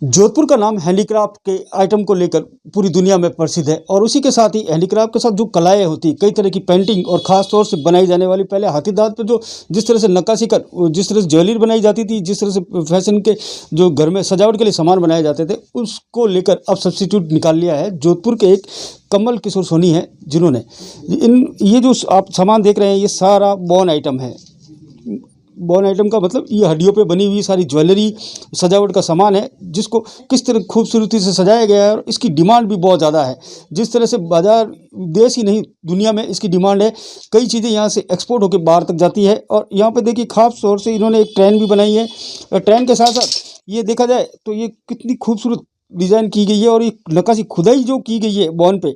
जोधपुर का नाम हैंडीक्राफ्ट के आइटम को लेकर पूरी दुनिया में प्रसिद्ध है और उसी के साथ ही हैंडीक्राफ्ट के साथ जो कलाएं होती कई तरह की पेंटिंग और ख़ास तौर से बनाई जाने वाली पहले हाथी दांत पर जो जिस तरह से नक्काशी कर जिस तरह से ज्वेलरी बनाई जाती थी, जिस तरह से फैशन के जो घर में सजावट के लिए सामान बनाए जाते थे, उसको लेकर अब सब्स्टिट्यूट निकाल लिया है। जोधपुर के एक कमल किशोर सोनी है जिन्होंने ये जो आप सामान देख रहे हैं ये सारा बॉन आइटम है। बॉन आइटम का मतलब ये हड्डियों पे बनी हुई सारी ज्वेलरी सजावट का सामान है जिसको किस तरह खूबसूरती से सजाया गया है और इसकी डिमांड भी बहुत ज़्यादा है। जिस तरह से बाज़ार देश ही नहीं दुनिया में इसकी डिमांड है, कई चीज़ें यहाँ से एक्सपोर्ट होकर बाहर तक जाती है। और यहाँ पे देखिए खास तौर से इन्होंने एक ट्रेन भी बनाई है और ट्रेन के साथ साथ ये देखा जाए तो ये कितनी खूबसूरत डिज़ाइन की गई है और ये नक्काशी खुदाई जो की गई है बॉन पे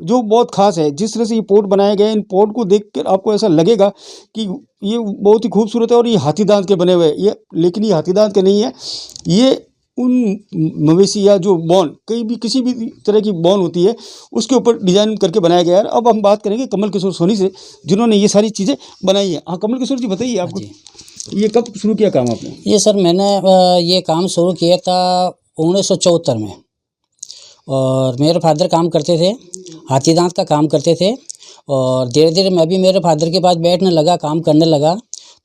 जो बहुत ख़ास है। जिस तरह से ये पोर्ट बनाए गए हैं, इन पोर्ट को देखकर आपको ऐसा लगेगा कि ये बहुत ही खूबसूरत है और ये हाथी दांत के बने हुए हैं ये, लेकिन ये हाथी दांत के नहीं है। ये उन मवेशी या जो बॉन कहीं भी किसी भी तरह की बॉन होती है उसके ऊपर डिज़ाइन करके बनाया गया है। अब हम बात करेंगे कमल किशोर सोनी से जिन्होंने ये सारी चीज़ें बनाई हैं। हाँ कमल किशोर जी बताइए, आपको ये कब शुरू किया काम आपने? ये सर मैंने ये काम शुरू किया था 1974 में और मेरे फादर काम करते थे, हाथी दांत का काम करते थे और धीरे धीरे मैं भी मेरे फादर के पास बैठने लगा, काम करने लगा।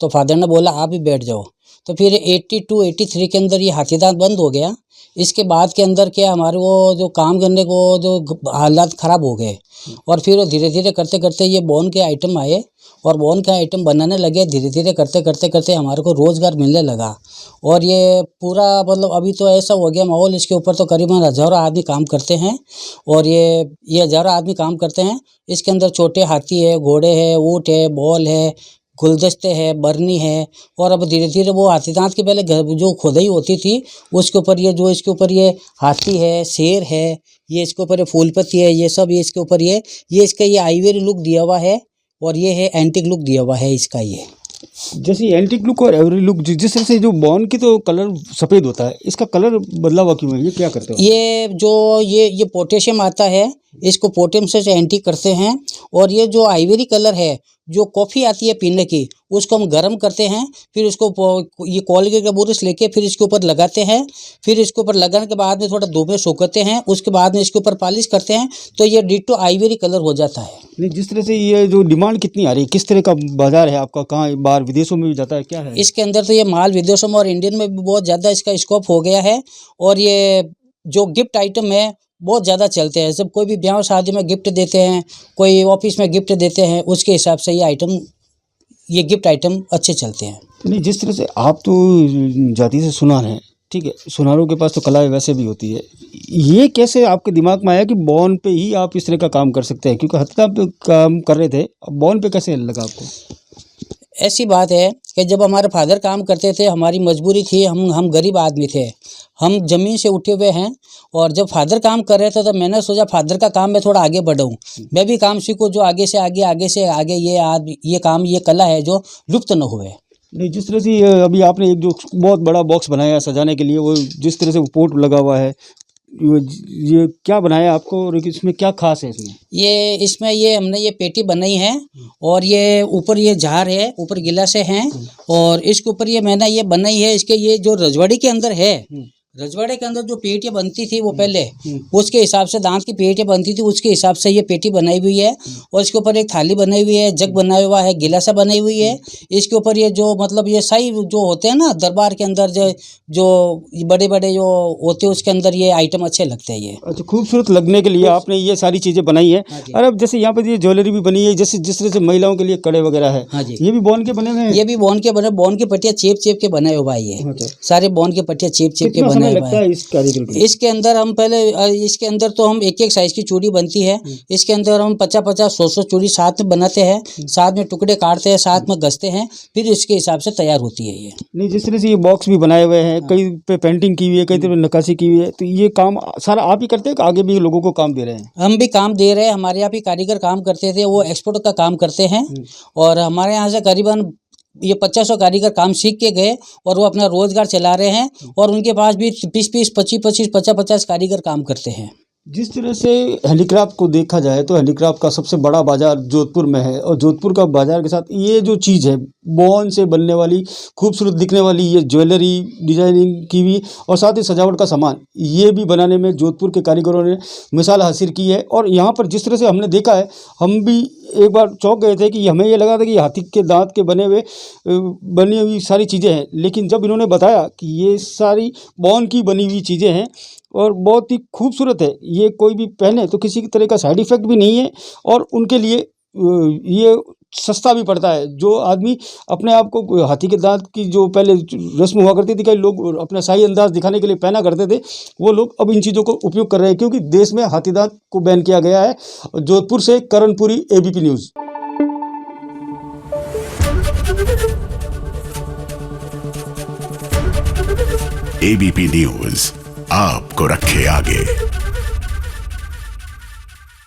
तो फादर ने बोला आप भी बैठ जाओ। तो फिर 82-83 के अंदर ये हाथी दांत बंद हो गया। इसके बाद के अंदर क्या हमारे वो जो काम करने को जो हालात ख़राब हो गए और फिर धीरे धीरे करते करते ये बॉन के आइटम आए और बॉन का आइटम बनाने लगे। धीरे धीरे करते करते करते हमारे को रोज़गार मिलने लगा और ये पूरा मतलब अभी तो ऐसा हो गया माहौल, इसके ऊपर तो करीबन हज़ारों आदमी काम करते हैं और ये हज़ारों आदमी काम करते हैं। इसके अंदर छोटे हाथी है, घोड़े है, ऊँट है, बॉल है, गुलदस्ते है, बरनी है और अब धीरे धीरे वो हाथी दांत के पहले जो खुदाई होती थी उसके ऊपर ये जो इसके ऊपर ये हाथी है, शेर है, ये इसके ऊपर ये फूल पत्ती है, ये सब ये इसके ऊपर ये इसका ये आइवरी लुक दिया हुआ है और ये है एंटिक लुक दिया हुआ है इसका। ये जैसे एंटिक लुक और एवरी लुक जिस तरह से जो बॉन की तो कलर सफ़ेद होता है, इसका कलर बदला हुआ क्यों है? ये क्या करते हो? ये जो ये पोटेशियम आता है, इसको पोटेशियम से एंटी करते हैं और ये जो आइवरी कलर है जो कॉफ़ी आती है पीने की उसको हम गर्म करते हैं, फिर उसको ये कोलगेट का ब्रश लेके फिर इसके ऊपर लगाते हैं, फिर इसके ऊपर लगाने के बाद में थोड़ा धूप में सुखाते हैं, उसके बाद में इसके ऊपर पॉलिश करते हैं तो ये डिट्टो आइवरी कलर हो जाता है। नहीं, जिस तरह से ये जो डिमांड कितनी आ रही है, किस तरह का बाजार है आपका, कहाँ बाहर विदेशों में भी जाता है, क्या है इसके अंदर? तो ये माल विदेशों में और इंडियन में भी बहुत ज़्यादा इसका स्कोप हो गया है और ये जो गिफ्ट आइटम है बहुत ज़्यादा चलते हैं। जब कोई भी ब्याह शादी में गिफ्ट देते हैं, कोई ऑफिस में गिफ्ट देते हैं, उसके हिसाब से ये गिफ्ट आइटम अच्छे चलते हैं। नहीं, जिस तरह से आप तो जाति से सुनार हैं, ठीक है, सुनारों के पास तो कलाएं वैसे भी होती है, ये कैसे आपके दिमाग में आया कि बॉन पे ही आप इस तरह का काम कर सकते हैं? क्योंकि हत्या पे काम कर रहे थे, अब बॉन पे कैसे लगा आपको? ऐसी बात है कि जब हमारे फादर काम करते थे, हमारी मजबूरी थी, हम गरीब आदमी थे, हम ज़मीन से उठे हुए हैं और जब फादर काम कर रहे थे तो मैंने सोचा फादर का काम मैं थोड़ा आगे बढ़ाऊँ, मैं भी काम सीखूँ जो आगे से आगे ये काम ये कला है जो लुप्त न हुए। नहीं, जिस तरह से अभी आपने एक जो बहुत बड़ा बॉक्स बनाया है सजाने के लिए, वो जिस तरह से वो पोर्ट लगा हुआ है, ये क्या बनाया आपको और इसमें क्या खास है? इसमें हमने ये पेटी बनाई है और ये ऊपर ये जार है, ऊपर गिलासें हैं और इसके ऊपर ये मैंने ये बनाई है। इसके ये जो रजवाड़ी के अंदर है, रजवाड़े के अंदर जो पेटियाँ बनती थी वो पहले उसके हिसाब से दांत की पेटियाँ बनती थी, उसके हिसाब से ये पेटी बनाई हुई है और इसके ऊपर एक थाली बनाई हुई है, जग बनाया हुआ है, गिलासा बनाई हुई है। इसके ऊपर ये जो मतलब ये शाही जो होते हैं ना दरबार के अंदर जो बड़े बड़े जो होते हैं उसके अंदर ये आइटम अच्छे लगते हैं। ये अच्छा, खूबसूरत लगने के लिए आपने ये सारी चीज़ें बनाई है। और अब जैसे यहाँ पर ये ज्वेलरी भी बनी है, जैसे जिस तरह से महिलाओं के लिए कड़े वगैरह है, हाँ जी, ये भी बॉन के बने हुए हैं? ये भी बॉन के बने, बॉन की पट्टियाँ चेप के बनाए हुआ है। ये सारे बॉन की पट्टियाँ चेप के बनाए हुआ है। इस कारीगर के लिए इसके अंदर हम पहले इसके अंदर तो हम एक साइज की चूड़ी बनती है, इसके अंदर हम 50-100 चूड़ी साथ में बनाते हैं, साथ में टुकड़े काटते हैं, साथ में घसते हैं, फिर इसके हिसाब से तैयार होती है ये। नहीं, जिस तरह से ये बॉक्स भी बनाए हुए हैं, कई पे पेंटिंग की हुई है, कई तरह नक्काशी की हुई है, तो ये काम सारा आप ही करते हैं कि आगे भी लोगों को काम दे रहे हैं? हम भी काम दे रहे हैं, हमारे यहाँ भी कारीगर काम करते थे, वो एक्सपोर्ट का काम करते हैं और हमारे यहाँ से करीबन ये 50 कारीगर काम सीख के गए और वो अपना रोजगार चला रहे हैं और उनके पास भी 20-20, 25-25, 50-50 कारीगर काम करते हैं। जिस तरह से हैंडीक्राफ्ट को देखा जाए तो हैंडीक्राफ्ट का सबसे बड़ा बाजार जोधपुर में है और जोधपुर का बाजार के साथ ये जो चीज़ है बोन से बनने वाली खूबसूरत दिखने वाली ये ज्वेलरी डिजाइनिंग की भी और साथ ही सजावट का सामान ये भी बनाने में जोधपुर के कारीगरों ने मिसाल हासिल की है। और यहाँ पर जिस तरह से हमने देखा है हम भी एक बार चौंक गए थे कि हमें ये लगा था कि हाथी के दांत के बनी हुई सारी चीज़ें हैं, लेकिन जब इन्होंने बताया कि ये सारी बॉन की बनी हुई चीज़ें हैं और बहुत ही खूबसूरत है, ये कोई भी पहने तो किसी तरह का साइड इफ़ेक्ट भी नहीं है और उनके लिए ये सस्ता भी पड़ता है। जो आदमी अपने आप को हाथी के दांत की जो पहले रस्म हुआ करती थी, कई लोग अपना शाही अंदाज दिखाने के लिए पहना करते थे, वो लोग अब इन चीज़ों को उपयोग कर रहे हैं क्योंकि देश में हाथी दांत को बैन किया गया है। जोधपुर से Karanpuri, ABP news. ABP news आपको रखे आगे।